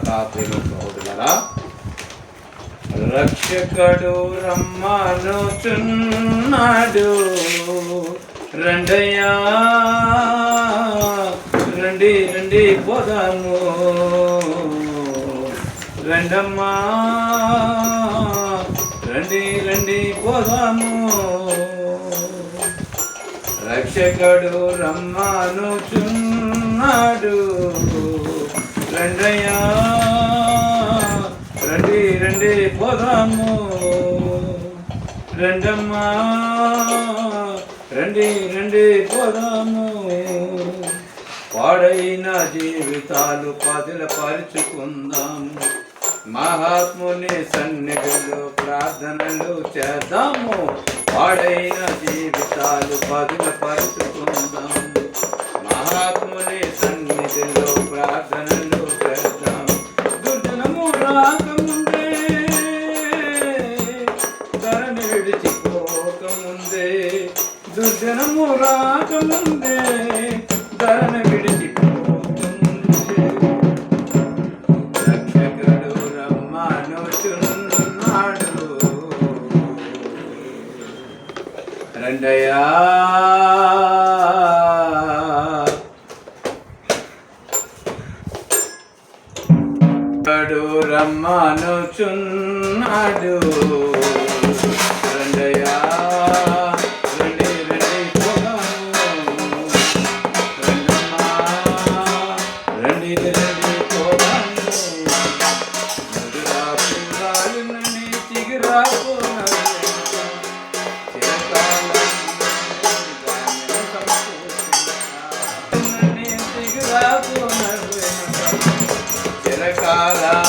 సహోదరులారా, రక్షకుడు రమ్మనుచున్నాడు, రండయ్యా రండి రండి పోదాము, రండమ్మా రండి రండి పోదాము. రక్షకుడు రమ్మనుచున్నాడు, రండయ్యా రండి రండి పోదాము, రండమ్మా రండి రండి పోదాము. పాడైన జీవితాలు పదిలపరుచుకుందాము, మహాత్ముని సన్నిధిలో ప్రార్థనలు చేద్దాము. పాడైన జీవితాలు పదిలపరుచుకుందాము, మహాత్ముని సన్నిధిలో ప్రార్థనలు చేద్దాము. దుర్జనము రాకముందే, ధరని విడిచిపోకముందే, దుర్జనము రాకముందే, ధరని విడిచిపోకముందే, రక్షకుడు రమ్మనుచున్నాడు, రండయ్యా రమ్మనుచున్నాడు, రండయ్యా రండి రండి పోదాము, రండమ్మా రండి రండి పోదాము. ముదురాపురాలునని చిగురాపునని చిరకాలం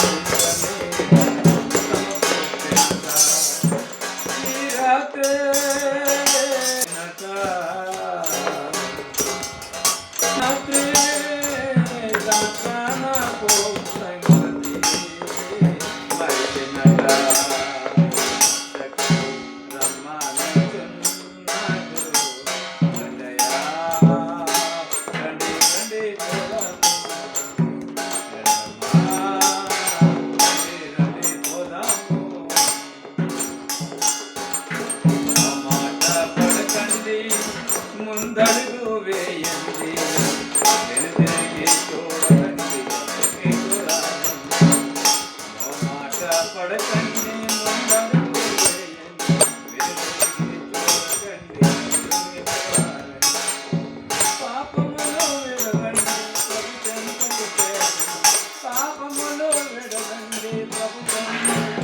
చిగురాపునని చిరకాలం ముందడుగు వేయండి, వెనుతిరిగి చూడకండి, మాట పడకండి. ముందడుగు వేయండి, వెనుతిరిగి చూడకండి, పాపములో విడవండి, ప్రభు చెంతకు చేరండి, పాపములో విడవండి, ప్రభు చెంతకు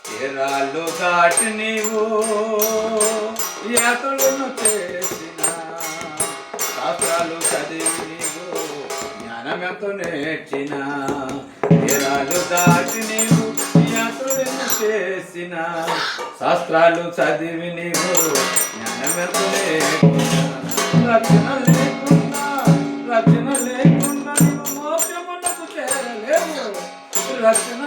తీరాలు దాటి నీవు యాత్రలను చేసిన, శాస్త్రాలు చదివి నీవు జ్ఞానమెంతో నేర్చిన, తీరాలు దాటి నీవు యాత్రలను చేసిన, శాస్త్రాలు చదివి నీవు జ్ఞానమెంతో నేర్చిన. రక్షణ లేకుండా నీవు మోక్షమునకు చేరలేవు, రక్షణ